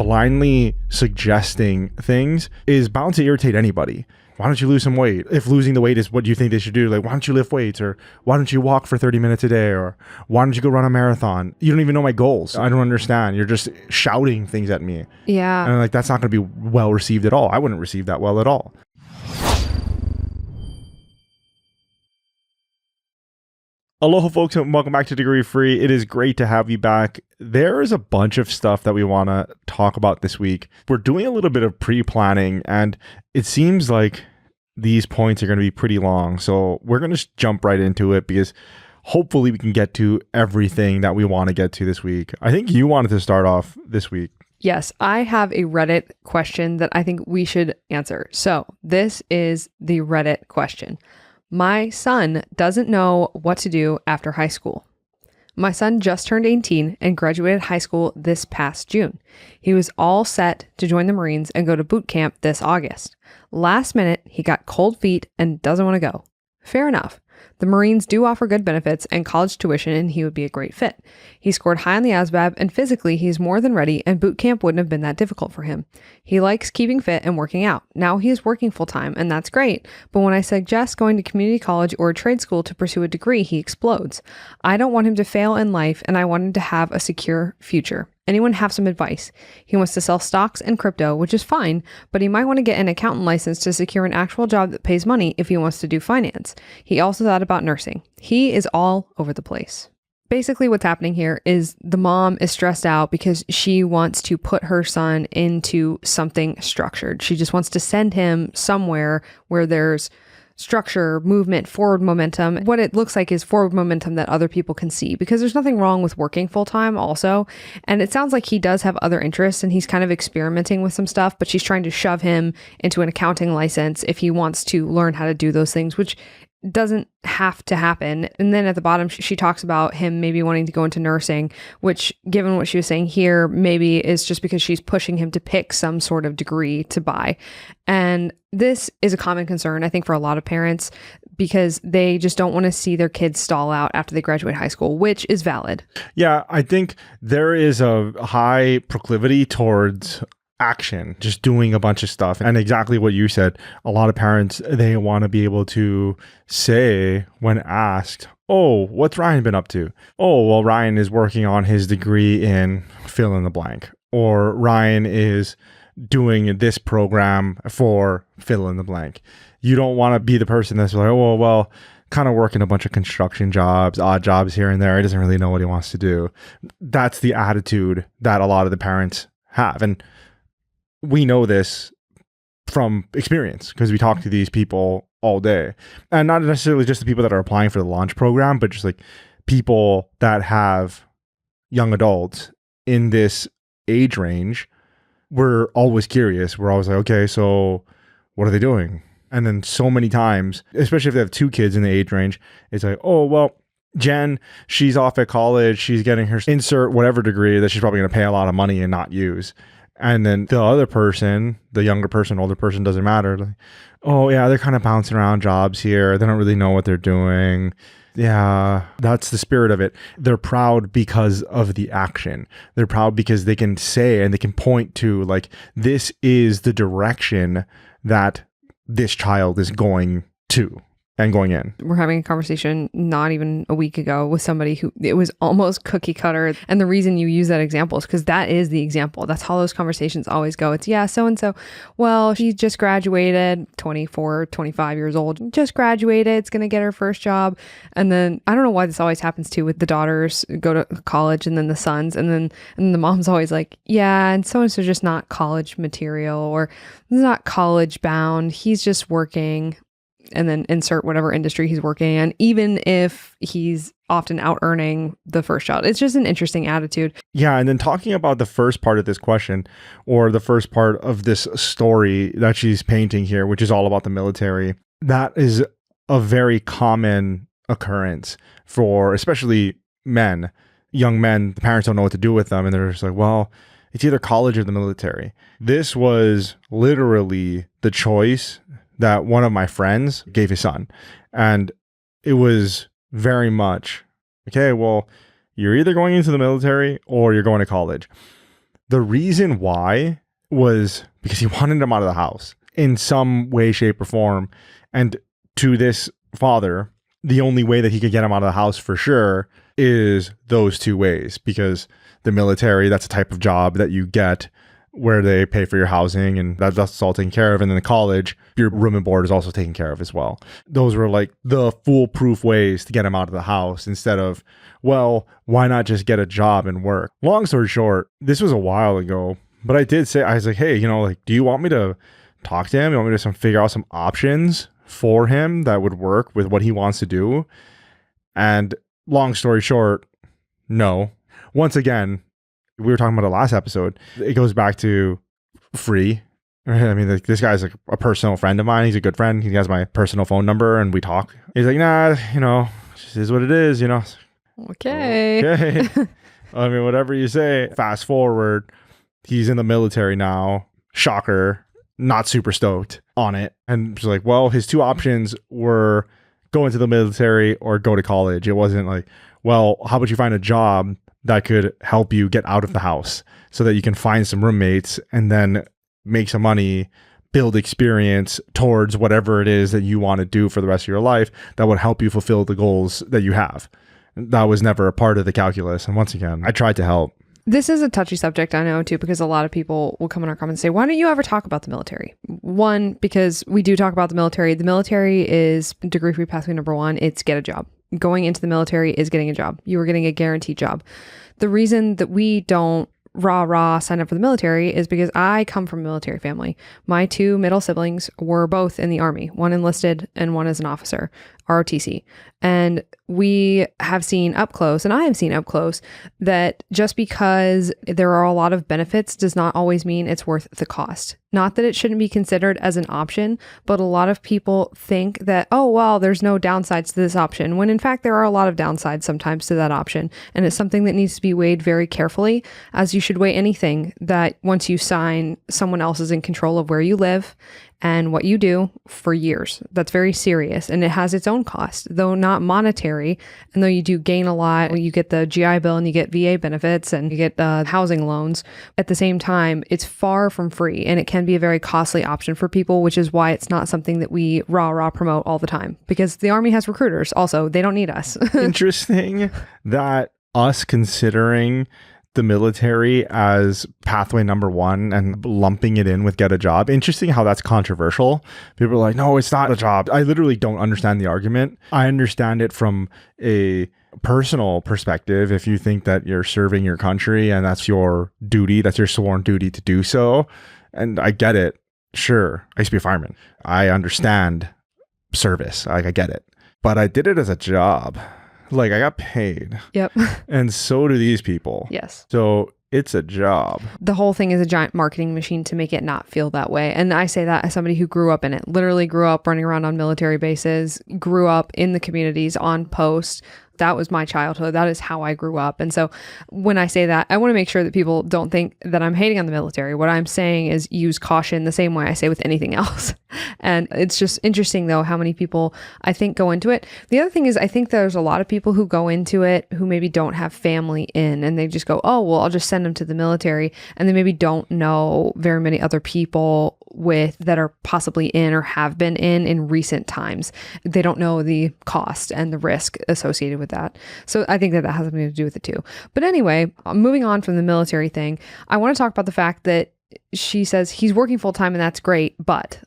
blindly suggesting things is bound to irritate anybody. Why don't you lose some weight? If losing the weight is what you think they should do, like, why don't you lift weights? Or why don't you walk for 30 minutes a day? Or why don't you go run a marathon? You don't even know my goals. I don't understand. You're just shouting things at me. Yeah. And like, that's not going to be well received at all. I wouldn't receive that well at all. Aloha, folks, and welcome back to Degree Free. It is great to have you back. There is a bunch of stuff that we want to talk about this week. We're doing a little bit of pre-planning, and it seems like these points are going to be pretty long. So we're going to just jump right into it because hopefully we can get to everything that we want to get to this week. I think you wanted to start off this week. Yes, I have a Reddit question that I think we should answer. So this is the Reddit question. My son doesn't know what to do after high school. My son just turned 18 and graduated high school this past June. He was all set to join the Marines and go to boot camp this August. Last minute, he got cold feet and doesn't want to go. Fair enough. The Marines do offer good benefits and college tuition, and he would be a great fit. He scored high on the ASVAB, and physically he's more than ready, and boot camp wouldn't have been that difficult for him. He likes keeping fit and working out. Now he is working full-time, and that's great. But when I suggest going to community college or a trade school to pursue a degree, he explodes. I don't want him to fail in life, and I want him to have a secure future. Anyone have some advice? He wants to sell stocks and crypto, which is fine, but he might want to get an accountant license to secure an actual job that pays money if he wants to do finance. He also thought about nursing. He is all over the place. Basically, what's happening here is the mom is stressed out because she wants to put her son into something structured. She just wants to send him somewhere where there's structure, movement, forward momentum. What it looks like is forward momentum that other people can see, because there's nothing wrong with working full time also. And it sounds like he does have other interests and he's kind of experimenting with some stuff, but she's trying to shove him into an accounting license if he wants to learn how to do those things, which doesn't have to happen. And then at the bottom, she talks about him maybe wanting to go into nursing, which, given what she was saying here, maybe is just because she's pushing him to pick some sort of degree to buy. And this is a common concern, I think, for a lot of parents, because they just don't want to see their kids stall out after they graduate high school, which is valid. Yeah, I think there is a high proclivity towards action, just doing a bunch of stuff. And exactly what you said, a lot of parents, they want to be able to say when asked, oh, what's Ryan been up to? Oh, well, Ryan is working on his degree in fill in the blank, or Ryan is doing this program for fill in the blank. You don't want to be the person that's like, oh, well, kind of working a bunch of construction jobs, odd jobs here and there. He doesn't really know what he wants to do. That's the attitude that a lot of the parents have. And we know this from experience because we talk to these people all day, and not necessarily just the people that are applying for the launch program, but just like people that have young adults in this age range. We're always curious. We're always like, okay, so what are they doing? And then so many times, especially if they have two kids in the age range, it's like, oh, well, Jen, she's off at college. She's getting her insert whatever degree that she's probably going to pay a lot of money and not use. And then the other person, the younger person, older person, doesn't matter. Like, oh, yeah, they're kind of bouncing around jobs here. They don't really know what they're doing. Yeah, that's the spirit of it. They're proud because of the action. They're proud because they can say and they can point to, like, this is the direction that this child is going to and going in. We're having a conversation not even a week ago with somebody who it was almost cookie cutter. And the reason you use that example is because that is the example. That's how those conversations always go. It's, yeah, so-and-so, well, she just graduated, 24, 25 years old, just graduated. It's going to get her first job. And then I don't know why this always happens too with the daughters go to college and then the sons. And then the mom's always like, yeah, and so-and-so just not college material or not college bound. He's just working. And then insert whatever industry he's working in, even if he's often out earning the first child. It's just an interesting attitude. Yeah. And then talking about the first part of this question, or the first part of this story that she's painting here, which is all about the military, that is a very common occurrence for especially men, young men. The parents don't know what to do with them. And they're just like, well, it's either college or the military. This was literally the choice that one of my friends gave his son. And it was very much, okay, well, you're either going into the military or you're going to college. The reason why was because he wanted him out of the house in some way, shape, or form. And to this father, the only way that he could get him out of the house for sure is those two ways, because the military, that's a type of job that you get where they pay for your housing and that's all taken care of. And then the college, your room and board is also taken care of as well. Those were like the foolproof ways to get him out of the house instead of, well, why not just get a job and work? Long story short, this was a while ago, but I did say, I was like, hey, like, do you want me to talk to him? You want me to figure out some options for him that would work with what he wants to do? And long story short, no. Once again, we were talking about the last episode. It goes back to free. I mean, like, this guy's like a personal friend of mine. He's a good friend. He has my personal phone number and we talk. He's like, nah, this is what it is, Okay. Okay. I mean, whatever you say. Fast forward, he's in the military now. Shocker. Not super stoked on it. And she's like, well, his two options were go into the military or go to college. It wasn't like, well, how about you find a job that could help you get out of the house so that you can find some roommates and then make some money, build experience towards whatever it is that you want to do for the rest of your life that would help you fulfill the goals that you have. That was never a part of the calculus. And once again, I tried to help. This is a touchy subject, I know, too, because a lot of people will come in our comments and say, why don't you ever talk about the military? One, because we do talk about the military. The military is degree-free pathway number one. It's get a job. Going into the military is getting a job. You are getting a guaranteed job. The reason that we don't sign up for the military is because I come from a military family. My two middle siblings were both in the Army, one enlisted and one as an officer, ROTC. And we have seen up close, and I have seen up close, that just because there are a lot of benefits does not always mean it's worth the cost. Not that it shouldn't be considered as an option, but a lot of people think that, oh, well, there's no downsides to this option, when in fact there are a lot of downsides sometimes to that option. And it's something that needs to be weighed very carefully, as you should weigh anything that once you sign, someone else is in control of where you live and what you do for years. That's very serious, and it has its own cost, though not monetary. And though you do gain a lot, you get the GI Bill and you get VA benefits and you get housing loans. At the same time, it's far from free, and it can be a very costly option for people, which is why it's not something that we promote all the time, because the Army has recruiters. Also, they don't need us. Interesting that us considering the military as pathway number one and lumping it in with get a job. Interesting how that's controversial. People are like, no, it's not a job. I literally don't understand the argument. I understand it from a personal perspective. If you think that you're serving your country and that's your duty, that's your sworn duty to do so. And I get it. Sure. I used to be a fireman. I understand service. I get it. But I did it as a job. Like, I got paid. Yep. And so do these people. Yes. So it's a job. The whole thing is a giant marketing machine to make it not feel that way. And I say that as somebody who grew up in it, literally grew up running around on military bases, grew up in the communities on post. That was my childhood. That is how I grew up. And so when I say that, I want to make sure that people don't think that I'm hating on the military. What I'm saying is use caution the same way I say with anything else. And it's just interesting, though, how many people I think go into it. The other thing is I think there's a lot of people who go into it who maybe don't have family in, and they just go, oh, well, I'll just send them to the military. And they maybe don't know very many other people that are possibly in or have been in recent times. They don't know the cost and the risk associated with that. So I think that has something to do with it too. But anyway, moving on from the military thing, I want to talk about the fact that she says he's working full time and that's great, but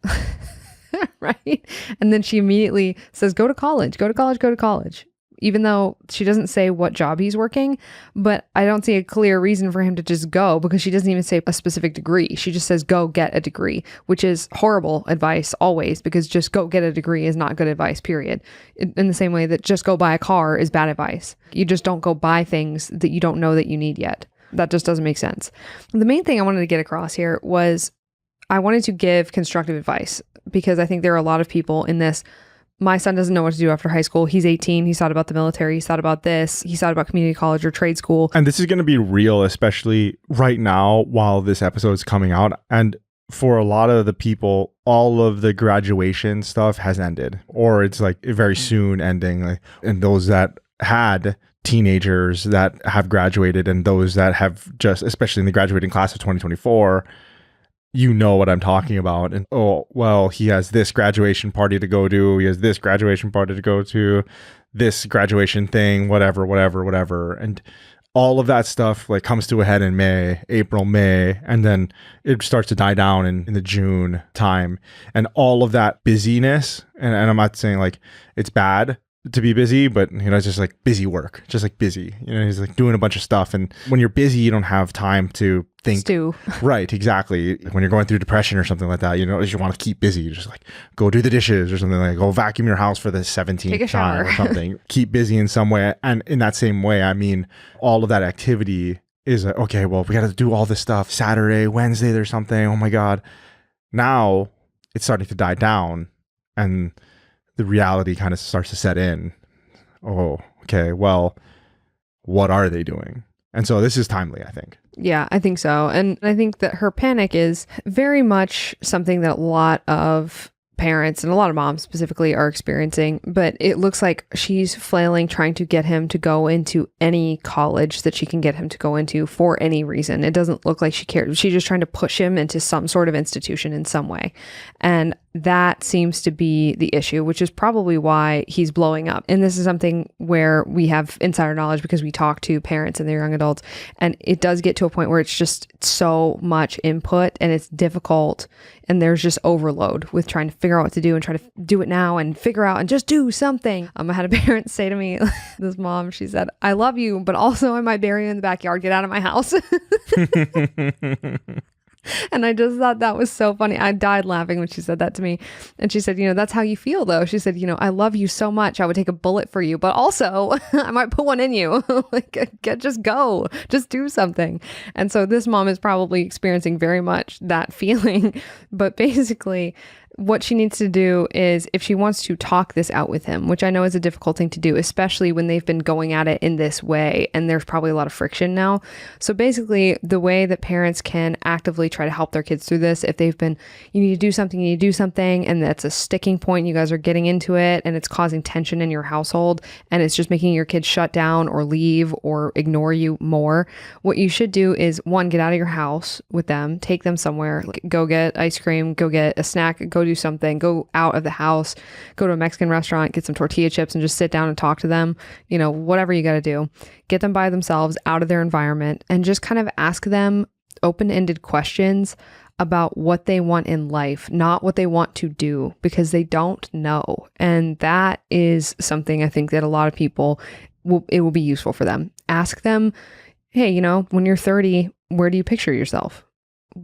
right? And then she immediately says, go to college, go to college, go to college. Even though she doesn't say what job he's working, but I don't see a clear reason for him to just go, because she doesn't even say a specific degree. She just says, go get a degree, which is horrible advice always, because just go get a degree is not good advice, period. In the same way that just go buy a car is bad advice. You just don't go buy things that you don't know that you need yet. That just doesn't make sense. The main thing I wanted to get across here was I wanted to give constructive advice, because I think there are a lot of people in this. My son doesn't know what to do after high school. He's 18. He's thought about the military. He's thought about this. He's thought about community college or trade school. And this is going to be real, especially right now while this episode is coming out. And for a lot of the people, all of the graduation stuff has ended, or it's like very soon ending. And those that had teenagers that have graduated and those that have just, especially in the graduating class of 2024, you know what I'm talking about. And oh, well, he has this graduation party to go to. He has this graduation party to go to, this graduation thing, whatever. And all of that stuff like comes to a head in April, May, and then it starts to die down in the June time. And all of that busyness, and I'm not saying like it's bad to be busy, but it's just like busy work, just like busy. He's like doing a bunch of stuff. And when you're busy, you don't have time to think. Stew. Right, exactly. When you're going through depression or something like that, you want to keep busy. You just like go do the dishes or something, like go vacuum your house for the 17th time or something. Keep busy in some way. And in that same way, I mean, all of that activity is like, okay, well, we got to do all this stuff Saturday, Wednesday, there's something. Oh my God. Now it's starting to die down and the reality kind of starts to set in. Oh, okay. Well, what are they doing? And so this is timely, I think. Yeah, I think so. And I think that her panic is very much something that a lot of parents and a lot of moms specifically are experiencing, but it looks like she's flailing trying to get him to go into any college that she can get him to go into for any reason. It doesn't look like she cares. She's just trying to push him into some sort of institution in some way. And that seems to be the issue, which is probably why he's blowing up. And this is something where we have insider knowledge because we talk to parents and their young adults. And it does get to a point where it's just so much input and it's difficult. And there's just overload with trying to figure out what to do and try to do it now and figure out and just do something. I had a parent say to me, this mom, she said, "I love you, but also I might bury you in the backyard. Get out of my house." And I just thought that was so funny. I died laughing when she said that to me. And she said, that's how you feel though. She said, I love you so much. I would take a bullet for you, but also I might put one in you. Just go, just do something. And so this mom is probably experiencing very much that feeling, but basically what she needs to do is, if she wants to talk this out with him, which I know is a difficult thing to do, especially when they've been going at it in this way, and there's probably a lot of friction now. So basically, the way that parents can actively try to help their kids through this, if they've been, you need to do something, and that's a sticking point, you guys are getting into it, and it's causing tension in your household, and it's just making your kids shut down or leave or ignore you more, what you should do is, one, get out of your house with them, take them somewhere, like go get ice cream, go get a snack, go do something, go out of the house, go to a Mexican restaurant, get some tortilla chips and just sit down and talk to them, whatever you got to do, get them by themselves out of their environment and just kind of ask them open-ended questions about what they want in life, not what they want to do, because they don't know. And that is something I think that a lot of people it will be useful for them. Ask them, hey, when you're 30, where do you picture yourself?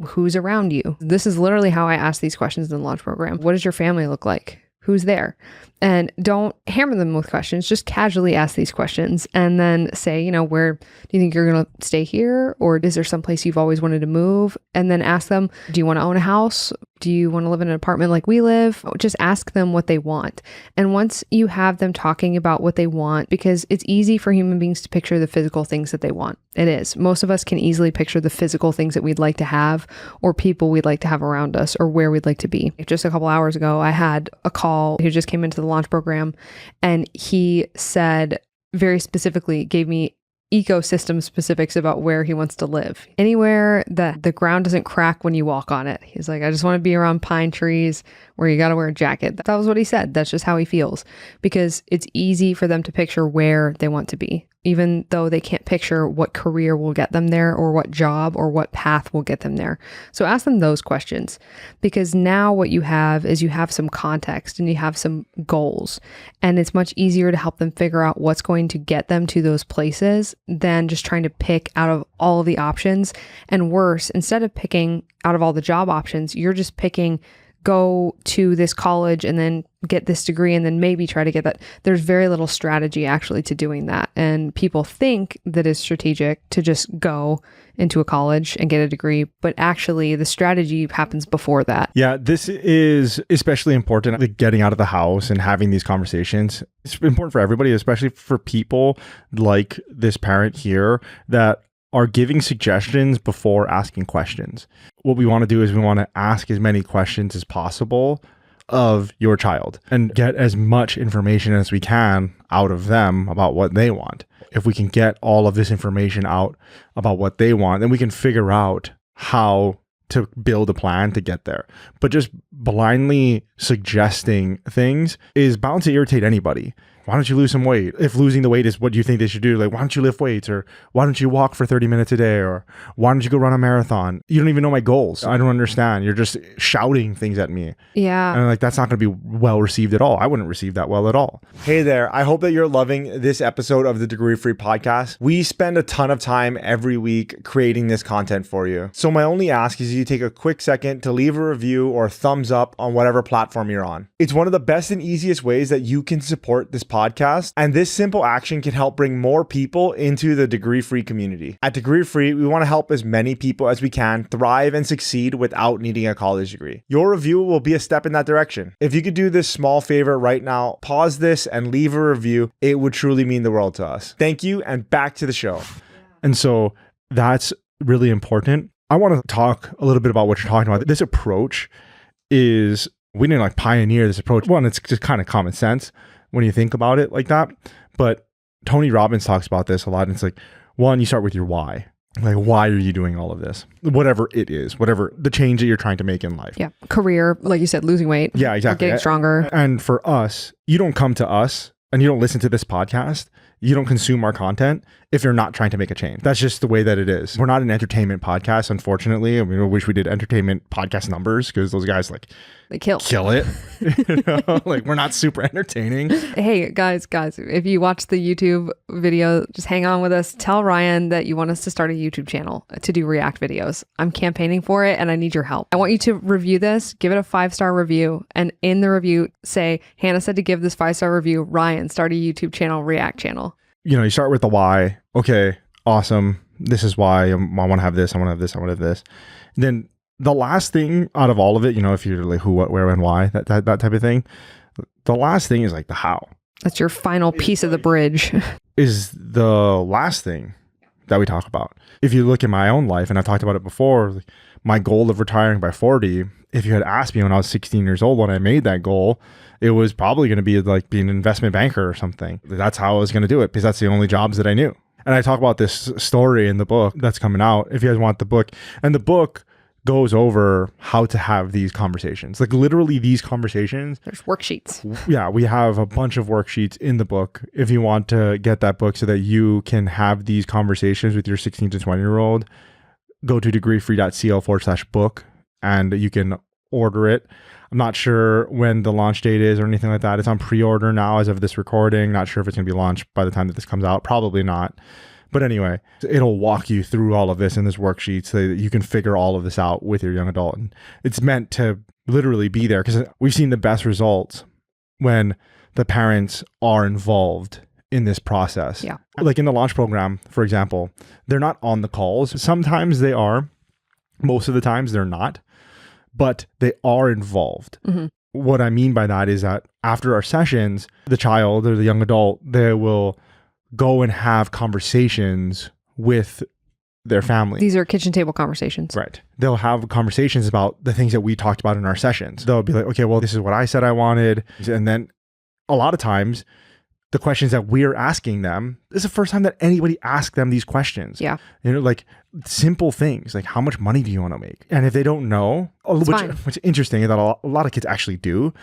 Who's around you? This is literally how I ask these questions in the launch program. What does your family look like? Who's there? And don't hammer them with questions. Just casually ask these questions and then say, where do you think you're going to stay here? Or is there someplace you've always wanted to move? And then ask them, do you want to own a house? Do you want to live in an apartment like we live? Just ask them what they want. And once you have them talking about what they want, because it's easy for human beings to picture the physical things that they want. It is. Most of us can easily picture the physical things that we'd like to have or people we'd like to have around us or where we'd like to be. Just a couple hours ago, I had a call who just came into the launch program and he said very specifically, gave me ecosystem specifics about where he wants to live. Anywhere that the ground doesn't crack when you walk on it. He's like, I just want to be around pine trees where you got to wear a jacket. That was what he said. That's just how he feels, because it's easy for them to picture where they want to be, even though they can't picture what career will get them there or what job or what path will get them there. So ask them those questions, because now what you have is you have some context and you have some goals, and it's much easier to help them figure out what's going to get them to those places than just trying to pick out of all of the options. And worse, instead of picking out of all the job options, you're just picking go to this college and then get this degree and then maybe try to get that. There's very little strategy actually to doing that. And people think that it's strategic to just go into a college and get a degree, but actually the strategy happens before that. Yeah, this is especially important, like getting out of the house and having these conversations. It's important for everybody, especially for people like this parent here that are giving suggestions before asking questions. What we want to do is we want to ask as many questions as possible of your child and get as much information as we can out of them about what they want. If we can get all of this information out about what they want, then we can figure out how to build a plan to get there. But just blindly suggesting things is bound to irritate anybody. Why don't you lose some weight? If losing the weight is what you think they should do, like, why don't you lift weights? Or why don't you walk for 30 minutes a day? Or why don't you go run a marathon? You don't even know my goals. I don't understand. You're just shouting things at me. Yeah. And like, that's not going to be well received at all. I wouldn't receive that well at all. Hey there. I hope that you're loving this episode of the Degree Free Podcast. We spend a ton of time every week creating this content for you. So my only ask is you take a quick second to leave a review or a thumbs up on whatever platform you're on. It's one of the best and easiest ways that you can support this podcast. And this simple action can help bring more people into the Degree Free community. At Degree Free, we want to help as many people as we can thrive and succeed without needing a college degree. Your review will be a step in that direction. If you could do this small favor right now, pause this and leave a review. It would truly mean the world to us. Thank you, and back to the show. And so that's really important. I want to talk a little bit about what you're talking about. This approach is, we didn't like pioneer this approach. One, it's just kind of common sense when you think about it like that. But Tony Robbins talks about this a lot. And it's like, one, you start with your why. Like, why are you doing all of this? Whatever it is, whatever the change that you're trying to make in life. Yeah. Career, like you said, losing weight. Yeah, exactly. Getting stronger. And for us, you don't come to us and you don't listen to this podcast. You don't consume our content if you're not trying to make a change. That's just the way that it is. We're not an entertainment podcast, unfortunately. I mean, I wish we did entertainment podcast numbers, because those guys like they kill it. You know? Like, we're not super entertaining. Hey, guys, if you watch the YouTube video, just hang on with us. Tell Ryan that you want us to start a YouTube channel to do React videos. I'm campaigning for it and I need your help. I want you to review this, give it a 5-star review. And in the review, say, Hannah said to give this 5-star review. Ryan, start a YouTube channel, React channel. You know, you start with the why. Okay, awesome. This is why I want to have this. I want to have this. I want to have this. And then the last thing out of all of it, you know, if you're like who, what, where, and why, that type of thing, the last thing is like the how. That's your final piece of the bridge. Is the last thing that we talk about. If you look at my own life, and I've talked about it before, my goal of retiring by 40, if you had asked me when I was 16 years old when I made that goal, it was probably going to be like being an investment banker or something. That's how I was going to do it, because that's the only jobs that I knew. And I talk about this story in the book that's coming out, if you guys want the book. And the book goes over how to have these conversations, like literally these conversations. There's worksheets. Yeah, we have a bunch of worksheets in the book if you want to get that book so that you can have these conversations with your 16 to 20-year-old. Go to degreefree.co/book and you can order it. I'm not sure when the launch date is or anything like that. It's on pre-order now as of this recording. Not sure if it's going to be launched by the time that this comes out. Probably not. But anyway, it'll walk you through all of this in this worksheet so that you can figure all of this out with your young adult. And it's meant to literally be there, because we've seen the best results when the parents are involved in this process. Yeah. Like in the launch program, for example, they're not on the calls. Sometimes they are. Most of the times they're not. But they are involved. Mm-hmm. What I mean by that is that after our sessions, the child or the young adult, they will go and have conversations with their family. These are kitchen table conversations. Right. They'll have conversations about the things that we talked about in our sessions. They'll be like, okay, well, this is what I said I wanted. And then a lot of times, the questions that we're asking them, this is the first time that anybody asked them these questions. Yeah. You know, like simple things, like how much money do you want to make? And if they don't know, which is interesting that a lot of kids actually do,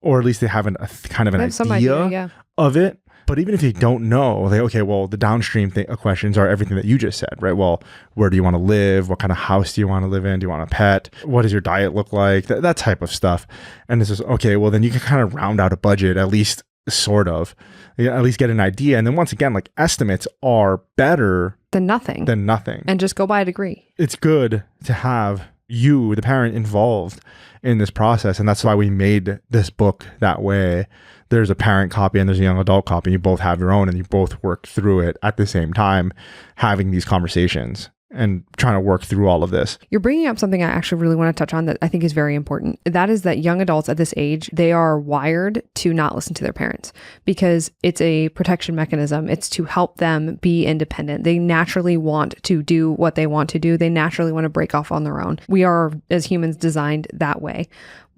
or at least they have a kind of an idea of it. But even if they don't know, okay, well, the downstream questions are everything that you just said, right? Well, where do you want to live? What kind of house do you want to live in? Do you want a pet? What does your diet look like? That type of stuff. And it's just, okay, well, then you can kind of round out a budget, at least sort of, at least get an idea. And then once again, like, estimates are better than nothing. And just go buy a degree. It's good to have you, the parent, involved in this process. And that's why we made this book that way. There's a parent copy and there's a young adult copy. You both have your own and you both work through it at the same time, having these conversations and trying to work through all of this. You're bringing up something I actually really want to touch on that I think is very important. That is that young adults at this age, they are wired to not listen to their parents because it's a protection mechanism. It's to help them be independent. They naturally want to do what they want to do. They naturally want to break off on their own. We are, as humans, designed that way.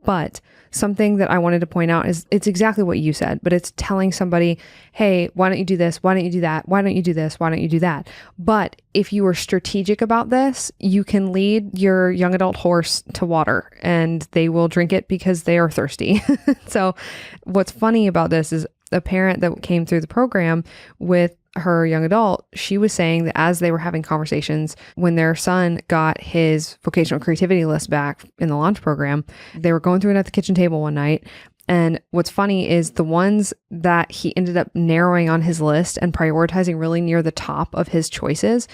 But something that I wanted to point out is it's exactly what you said, but it's telling somebody, hey, why don't you do this? Why don't you do that? Why don't you do this? Why don't you do that? But if you are strategic about this, you can lead your young adult horse to water and they will drink it because they are thirsty. So what's funny about this is a parent that came through the program with her young adult, she was saying that as they were having conversations, when their son got his vocational creativity list back in the launch program, they were going through it at the kitchen table one night. And what's funny is the ones that he ended up narrowing on his list and prioritizing really near the top of his choices,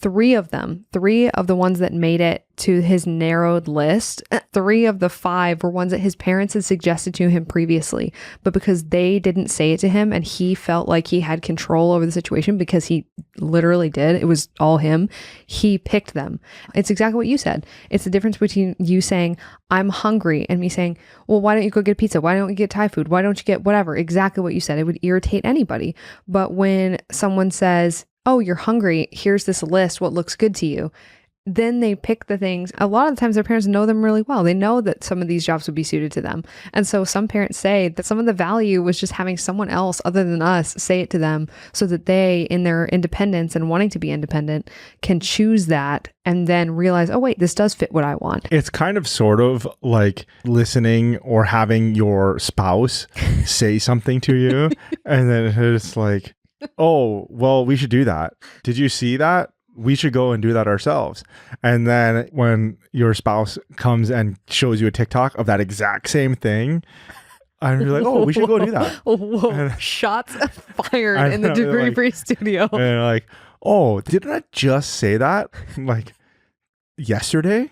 three of the ones that made it to his narrowed list, 3 of the 5 were ones that his parents had suggested to him previously. But because they didn't say it to him and he felt like he had control over the situation because he literally did, it was all him, he picked them. It's exactly what you said. It's the difference between you saying, I'm hungry, and me saying, well, why don't you go get pizza? Why don't you get Thai food? Why don't you get whatever? Exactly what you said. It would irritate anybody. But when someone says, oh, you're hungry, here's this list, what looks good to you, then they pick the things. A lot of the times their parents know them really well. They know that some of these jobs would be suited to them. And so some parents say that some of the value was just having someone else other than us say it to them so that they, in their independence and wanting to be independent, can choose that and then realize, oh, wait, this does fit what I want. It's kind of sort of like listening or having your spouse say something to you. And then it's like, oh, well, we should do that. Did you see that? We should go and do that ourselves. And then when your spouse comes and shows you a TikTok of that exact same thing, and you're like, oh, we should go do that. Whoa, And, shots fired in the Degree Free studio. And you're like, oh, didn't I just say that? Like yesterday?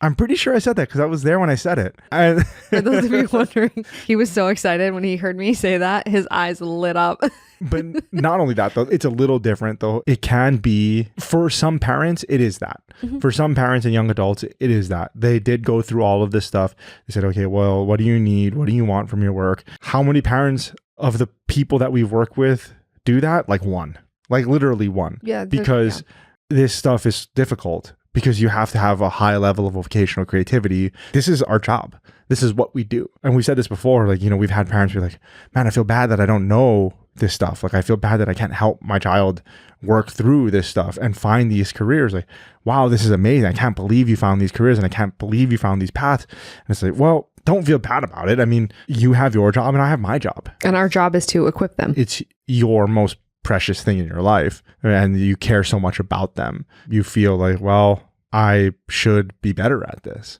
I'm pretty sure I said that because I was there when I said it. And For those of you wondering, he was so excited when he heard me say that. His eyes lit up. But not only that, though, it's a little different, though. It can be, for some parents, it is that. Mm-hmm. For some parents and young adults, it is that. They did go through all of this stuff. They said, okay, well, what do you need? What do you want from your work? How many parents of the people that we've worked with do that? Like one. Like literally one. Yeah. Because this stuff is difficult. Because you have to have a high level of vocational creativity. This is our job. This is what we do. And we've said this before, like, we've had parents be like, man, I feel bad that I don't know this stuff. Like, I feel bad that I can't help my child work through this stuff and find these careers. Like, wow, this is amazing. I can't believe you found these careers and I can't believe you found these paths. And it's like, well, don't feel bad about it. I mean, you have your job and I have my job. And our job is to equip them. It's your most precious thing in your life and you care so much about them. You feel like, well, I should be better at this.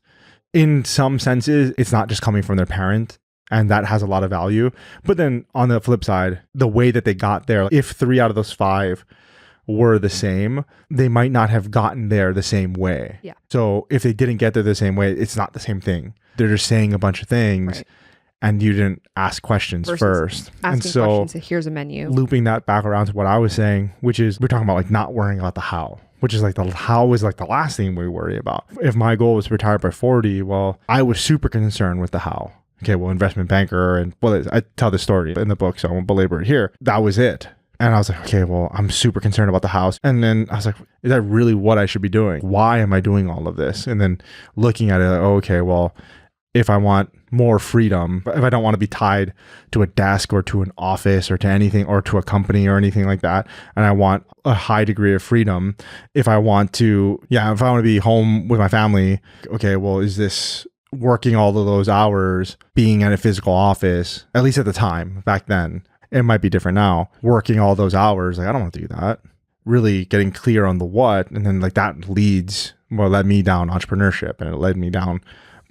In some senses, it's not just coming from their parent, and that has a lot of value. But then on the flip side, the way that they got there, if 3 out of those 5 were the same, they might not have gotten there the same way. Yeah. So if they didn't get there the same way, it's not the same thing. They're just saying a bunch of things. Right. And you didn't ask questions first. And so questions, here's a menu. Looping that back around to what I was saying, which is we're talking about like not worrying about the how, which is like the how is like the last thing we worry about. If my goal was to retire by 40, well, I was super concerned with the how. Okay, well, investment banker, and well, I tell the story in the book, so I won't belabor it here. That was it. And I was like, okay, well, I'm super concerned about the house. And then I was like, is that really what I should be doing? Why am I doing all of this? And then looking at it, like, oh, okay, well, if I want more freedom, if I don't want to be tied to a desk or to an office or to anything or to a company or anything like that, and I want a high degree of freedom, if I want to be home with my family, okay, well, is this working all of those hours, being at a physical office, at least at the time, back then, it might be different now, working all those hours, like, I don't want to do that. Really getting clear on the what, and then like that led me down entrepreneurship, and it led me down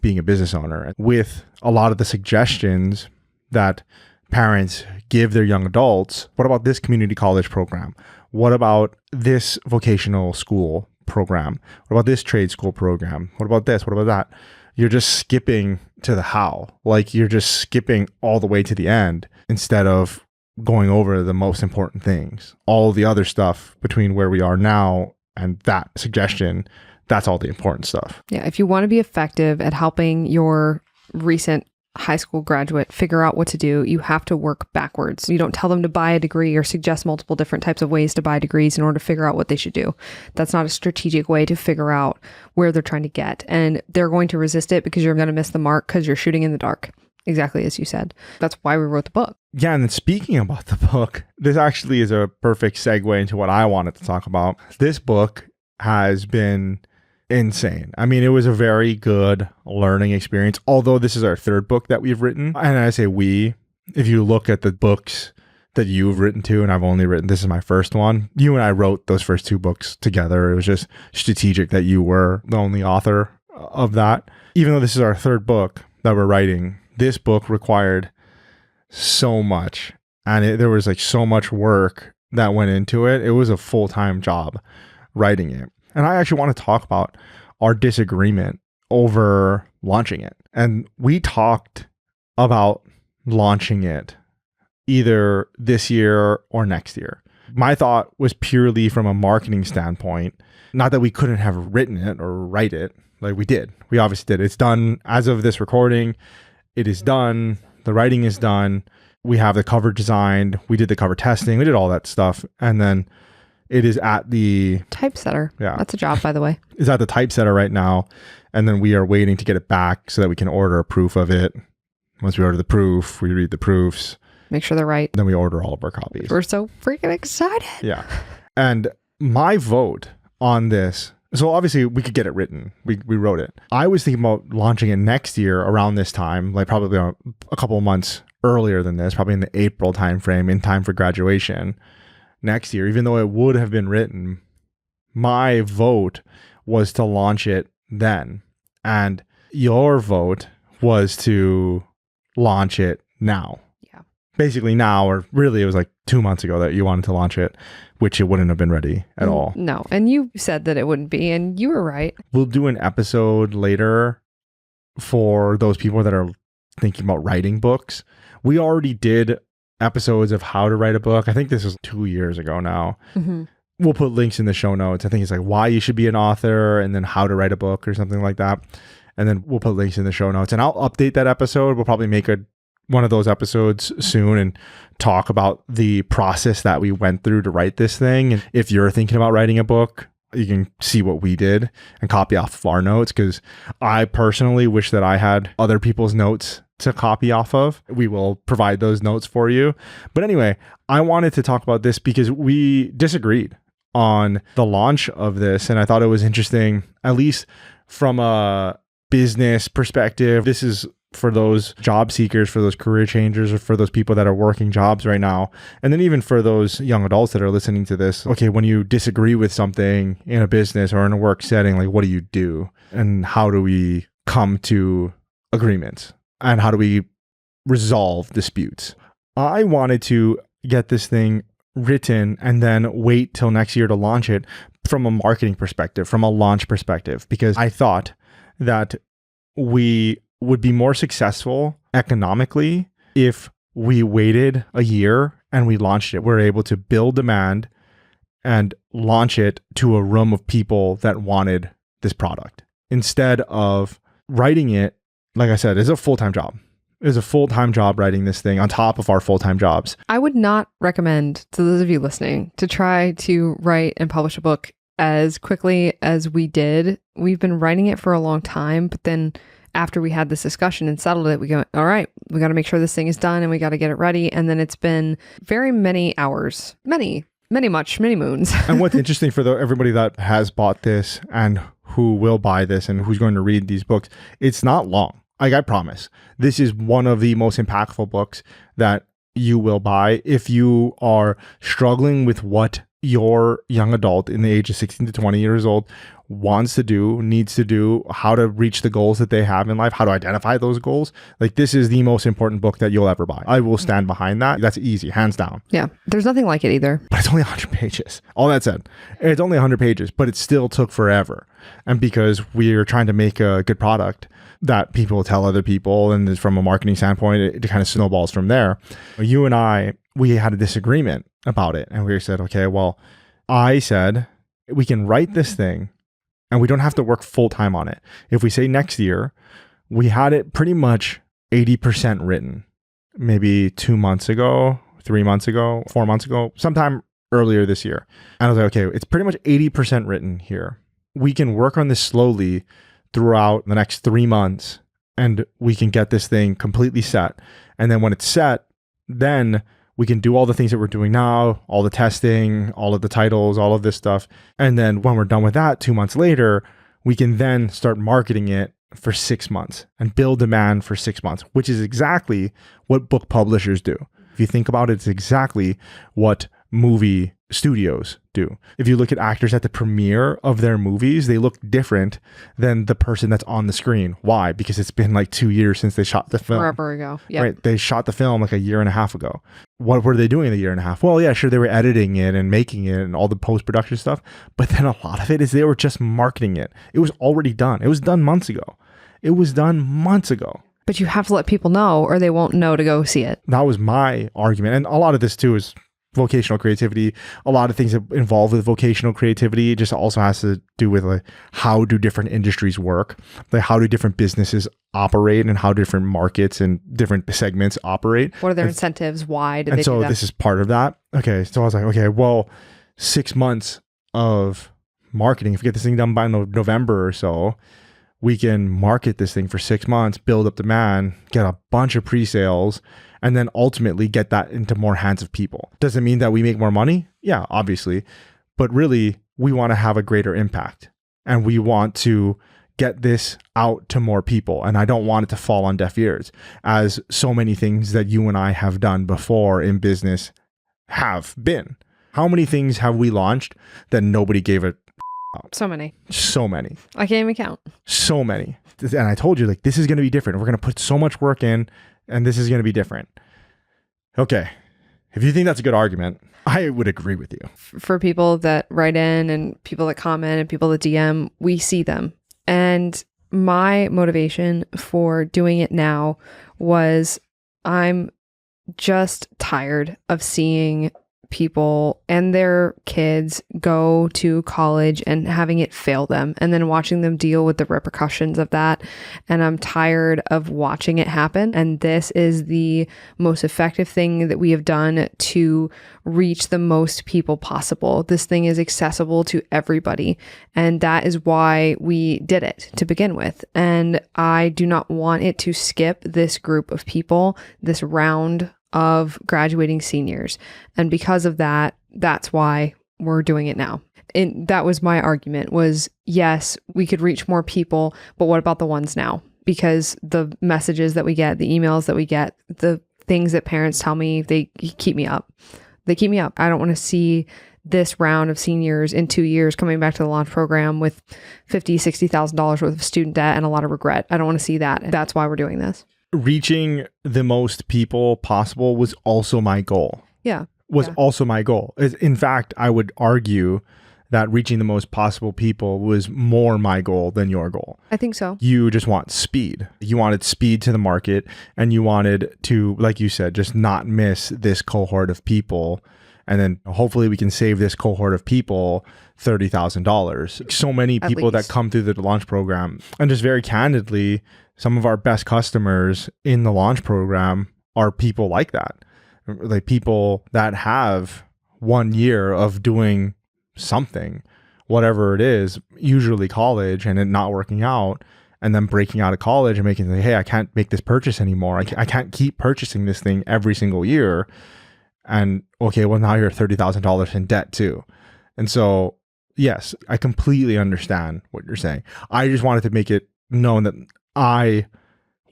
being a business owner. With a lot of the suggestions that parents give their young adults, what about this community college program? What about this vocational school program? What about this trade school program? What about this? What about that? You're just skipping to the how. Like you're just skipping all the way to the end instead of going over the most important things. All the other stuff between where we are now and that suggestion, that's all the important stuff. Yeah. If you want to be effective at helping your recent high school graduate figure out what to do, you have to work backwards. You don't tell them to buy a degree or suggest multiple different types of ways to buy degrees in order to figure out what they should do. That's not a strategic way to figure out where they're trying to get. And they're going to resist it because you're going to miss the mark because you're shooting in the dark. Exactly as you said. That's why we wrote the book. Yeah, and then speaking about the book, this actually is a perfect segue into what I wanted to talk about. This book has been insane. I mean, it was a very good learning experience, although this is our third book that we've written. And I say we, if you look at the books that you've written too, and I've only written, this is my first one. You and I wrote those first two books together. It was just strategic that you were the only author of that. Even though this is our third book that we're writing, this book required so much. And there was like so much work that went into it. It was a full-time job writing it. And I actually want to talk about our disagreement over launching it. And we talked about launching it either this year or next year. My thought was purely from a marketing standpoint, not that we couldn't have written it or write it. Like we did. We obviously did. It's done as of this recording. It is done. The writing is done. We have the cover designed. We did the cover testing. We did all that stuff. And then it is at the typesetter. Yeah. That's a job, by the way. Is at the typesetter right now. And then we are waiting to get it back so that we can order a proof of it. Once we order the proof, we read the proofs. Make sure they're right. Then we order all of our copies. We're so freaking excited. Yeah. And my vote on this, so obviously we could get it written. We wrote it. I was thinking about launching it next year around this time, like probably a couple of months earlier than this, probably in the April timeframe, in time for graduation next year, even though it would have been written. My vote was to launch it then. And your vote was to launch it now. Yeah. Basically now, or really it was like 2 months ago that you wanted to launch it, which it wouldn't have been ready at all. No. And you said that it wouldn't be, and you were right. We'll do an episode later for those people that are thinking about writing books. We already did episodes of how to write a book. I think this was 2 years ago now. Mm-hmm. We'll put links in the show notes. I think it's like why you should be an author and then how to write a book or something like that. And then we'll put links in the show notes and I'll update that episode. We'll probably make one of those episodes soon and talk about the process that we went through to write this thing. And if you're thinking about writing a book, you can see what we did and copy off of our notes, because I personally wish that I had other people's notes to copy off of. We will provide those notes for you. But anyway, I wanted to talk about this because we disagreed on the launch of this. And I thought it was interesting, at least from a business perspective. This is for those job seekers, for those career changers, or for those people that are working jobs right now. And then even for those young adults that are listening to this. Okay, when you disagree with something in a business or in a work setting, like what do you do? And how do we come to agreements? And how do we resolve disputes? I wanted to get this thing written and then wait till next year to launch it from a marketing perspective, from a launch perspective, because I thought that we would be more successful economically if we waited a year and we launched it. We're able to build demand and launch it to a room of people that wanted this product instead of writing it. Like I said, it's a full-time job. It's a full-time job writing this thing on top of our full-time jobs. I would not recommend to those of you listening to try to write and publish a book as quickly as we did. We've been writing it for a long time, but then after we had this discussion and settled it, we go, all right, we got to make sure this thing is done and we got to get it ready. And then it's been very many hours, many moons. And what's interesting for everybody that has bought this and who will buy this and who's going to read these books, it's not long. Like I promise, this is one of the most impactful books that you will buy if you are struggling with what your young adult in the age of 16 to 20 years old wants to do, needs to do, how to reach the goals that they have in life, how to identify those goals. Like this is the most important book that you'll ever buy. I will stand behind that. That's easy, hands down. Yeah. There's nothing like it either. But it's only 100 pages. All that said, it's only 100 pages, but it still took forever. And because we're trying to make a good product that people will tell other people, and from a marketing standpoint, it kind of snowballs from there. You and I, we had a disagreement about it. And we said, okay, well, I said, we can write this thing and we don't have to work full time on it. If we say next year, we had it pretty much 80% written, maybe 2 months ago, 3 months ago, 4 months ago, sometime earlier this year. And I was like, okay, it's pretty much 80% written here. We can work on this slowly throughout the next 3 months, and we can get this thing completely set. And then when it's set, then we can do all the things that we're doing now, all the testing, all of the titles, all of this stuff. And then when we're done with that, 2 months later, we can then start marketing it for 6 months and build demand for 6 months, which is exactly what book publishers do. If you think about it, it's exactly what movie studios do. If you look at actors at the premiere of their movies, they look different than the person that's on the screen. Why? Because it's been like 2 years since they shot the film. Forever ago. Yep. Right. They shot the film like a year and a half ago. What were they doing in the year and a half? Well, yeah, sure, they were editing it and making it and all the post-production stuff. But then a lot of it is they were just marketing it. It was already done. It was done months ago. But you have to let people know or they won't know to go see it. That was my argument. And a lot of this too is vocational creativity. A lot of things that involve with vocational creativity just also has to do with like how do different industries work, like how do different businesses operate and how different markets and different segments operate. What are their incentives? Why did they do so that? This is part of that. Okay. So I was like, okay, well, 6 months of marketing, if we get this thing done by November or so, we can market this thing for 6 months, build up demand, get a bunch of pre-sales, and then ultimately get that into more hands of people. Does it mean that we make more money? Yeah, obviously. But really, we want to have a greater impact and we want to get this out to more people. And I don't want it to fall on deaf ears, as so many things that you and I have done before in business have been. How many things have we launched that nobody gave a So many. I can't even count. So many. And I told you, like, this is going to be different. We're going to put so much work in and this is going to be different. Okay. If you think that's a good argument, I would agree with you. For people that write in and people that comment and people that DM, we see them. And my motivation for doing it now was I'm just tired of seeing people and their kids go to college and having it fail them and then watching them deal with the repercussions of that. And I'm tired of watching it happen. And this is the most effective thing that we have done to reach the most people possible. This thing is accessible to everybody. And that is why we did it to begin with. And I do not want it to skip this group of people, this round of graduating seniors. And because of that, that's why we're doing it now. And that was my argument was, yes, we could reach more people, but what about the ones now? Because the messages that we get, the emails that we get, the things that parents tell me, they keep me up. They keep me up. I don't want to see this round of seniors in 2 years coming back to the launch program with $50,000, $60,000 worth of student debt and a lot of regret. I don't want to see that. That's why we're doing this. Reaching the most people possible was also my goal. Also my goal. In fact, I would argue that reaching the most possible people was more my goal than your goal. I think so. You just want speed. You wanted speed to the market and you wanted to, like you said, just not miss this cohort of people. And then hopefully we can save this cohort of people $30,000. So many people that come through the launch program. And just very candidly, some of our best customers in the launch program are people like that. Like people that have 1 year of doing something, whatever it is, usually college, and it not working out, and then breaking out of college and making like, hey, I can't make this purchase anymore. I can't keep purchasing this thing every single year. And okay, well, now you're $30,000 in debt too. And so, yes, I completely understand what you're saying. I just wanted to make it known that I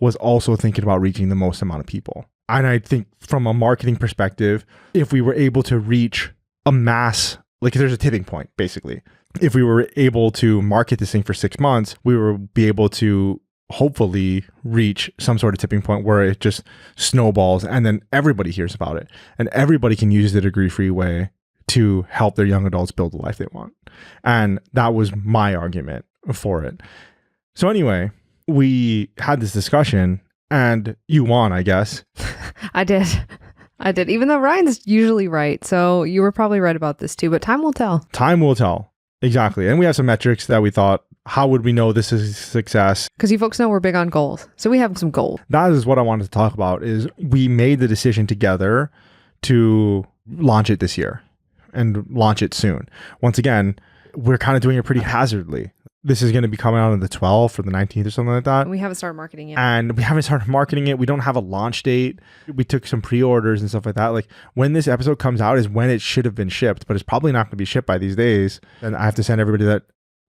was also thinking about reaching the most amount of people. And I think from a marketing perspective, if we were able to reach a mass, like there's a tipping point, basically. If we were able to market this thing for 6 months, we would be able to hopefully reach some sort of tipping point where it just snowballs and then everybody hears about it and everybody can use the degree-free way to help their young adults build the life they want. And that was my argument for it. So anyway, we had this discussion and you won, I guess. I did. Even though Ryan's usually right. So you were probably right about this too, but time will tell. Time will tell. Exactly. And we have some metrics that we thought how would we know this is a success? Because you folks know we're big on goals. So we have some goals. That is what I wanted to talk about is we made the decision together to launch it this year and launch it soon. Once again, we're kind of doing it pretty hazardly. This is going to be coming out on the 12th or the 19th or something like that. And we haven't started marketing yet. And we haven't started marketing it. We don't have a launch date. We took some pre-orders and stuff like that. Like when this episode comes out is when it should have been shipped, but it's probably not going to be shipped by these days. And I have to send everybody that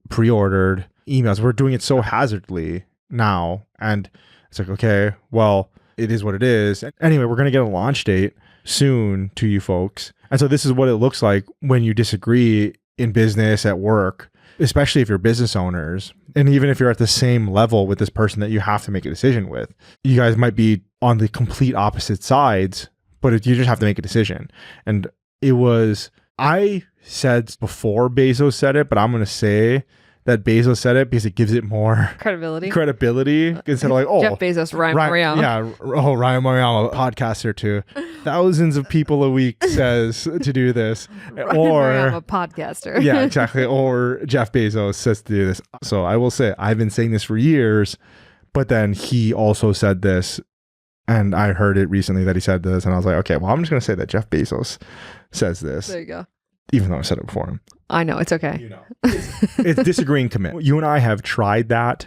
pre-ordered emails. We're doing it so hazardly now. And it's like, okay, well, it is what it is. Anyway, we're going to get a launch date soon to you folks. And so this is what it looks like when you disagree in business, at work, especially if you're business owners. And even if you're at the same level with this person that you have to make a decision with, you guys might be on the complete opposite sides, but you just have to make a decision. And I said before Bezos said it, but I'm going to say that Bezos said it because it gives it more credibility instead of like, oh, Jeff Bezos, Ryan Maruyama. Yeah. Oh, Ryan Maruyama, podcaster too. Thousands of people a week says to do this. I'm a podcaster. Yeah, exactly. Or Jeff Bezos says to do this. So I will say, I've been saying this for years, but then he also said this, and I heard it recently that he said this, and I was like, okay, well, I'm just going to say that Jeff Bezos says this. There you go. Even though I said it before him. I know, it's okay. You know, it's disagree and commit. You and I have tried that.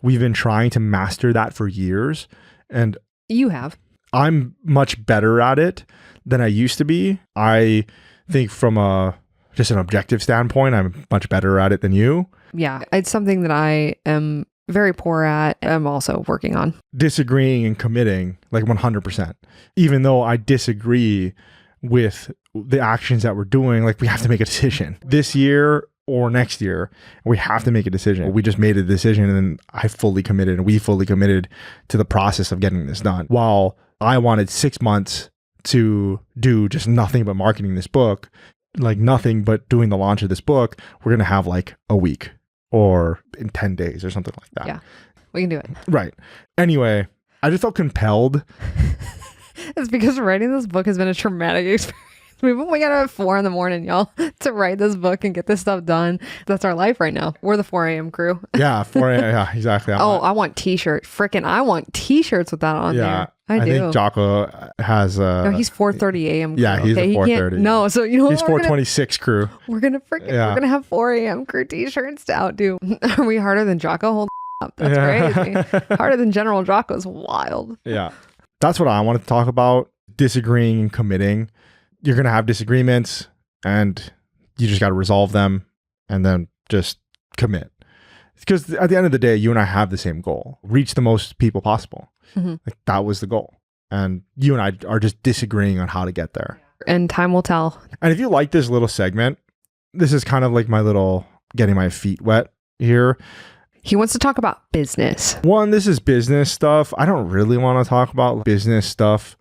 We've been trying to master that for years. And you have. I'm much better at it than I used to be. I think from just an objective standpoint, I'm much better at it than you. Yeah, it's something that I am very poor at. I'm also working on. Disagreeing and committing, like 100%. Even though I disagree with the actions that we're doing, like we have to make a decision this year or next year. We have to make a decision. We just made a decision, and then I fully committed, and we fully committed to the process of getting this done. While I wanted 6 months to do just nothing but marketing this book, like nothing but doing the launch of this book, we're going to have like a week or in 10 days or something like that. Yeah, we can do it. Right. Anyway, I just felt compelled. It's because writing this book has been a traumatic experience. We got up at 4 a.m, y'all, to write this book and get this stuff done. That's our life right now. We're the 4 a.m. crew. Yeah, 4 a.m. Yeah, exactly. I want t-shirts. Freaking, I want t-shirts with that on there. I do. think Jocko has no, he's 4:30 a.m. crew. Yeah, he's okay? a 4:30. No, so you know he's 4:26 crew. We're gonna have 4 a.m. crew t-shirts to outdo. Are we harder than Jocko? Hold up. That's crazy. Harder than General Jocko's wild. Yeah. That's what I wanted to talk about. Disagreeing and committing. You're going to have disagreements, and you just got to resolve them and then just commit. Because at the end of the day, you and I have the same goal. Reach the most people possible. Mm-hmm. Like that was the goal. And you and I are just disagreeing on how to get there. And time will tell. And if you like this little segment, this is kind of like my little getting my feet wet here. He wants to talk about business. One, this is business stuff. I don't really want to talk about business stuff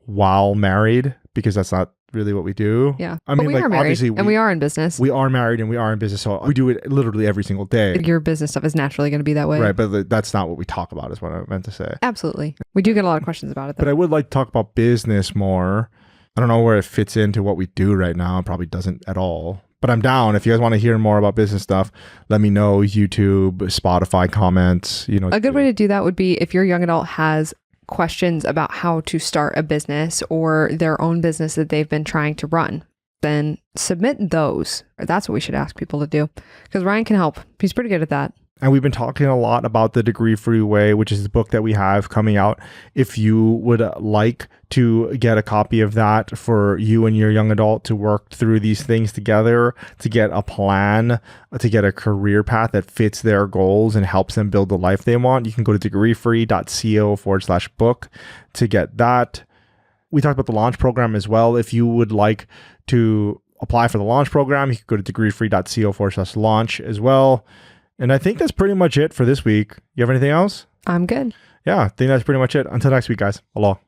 while married, because that's not really what we do. Yeah. I mean, we like, are married, obviously and we are in business. We are married and we are in business. So we do it literally every single day. Your business stuff is naturally going to be that way. Right. But that's not what we talk about, is what I meant to say. Absolutely. We do get a lot of questions about it, though. But I would like to talk about business more. I don't know where it fits into what we do right now. It probably doesn't at all. But I'm down. If you guys want to hear more about business stuff, let me know. YouTube, Spotify comments, you know. A good way to do that would be if your young adult has questions about how to start a business or their own business that they've been trying to run, then submit those. That's what we should ask people to do, because Ryan can help. He's pretty good at that. And we've been talking a lot about the Degree-Free Way, which is the book that we have coming out. If you would like to get a copy of that for you and your young adult to work through these things together, to get a plan, to get a career path that fits their goals and helps them build the life they want, you can go to degreefree.co/book to get that. We talked about the launch program as well. If you would like to apply for the launch program, you can go to degreefree.co/launch as well. And I think that's pretty much it for this week. You have anything else? I'm good. Yeah, I think that's pretty much it. Until next week, guys. Aloha.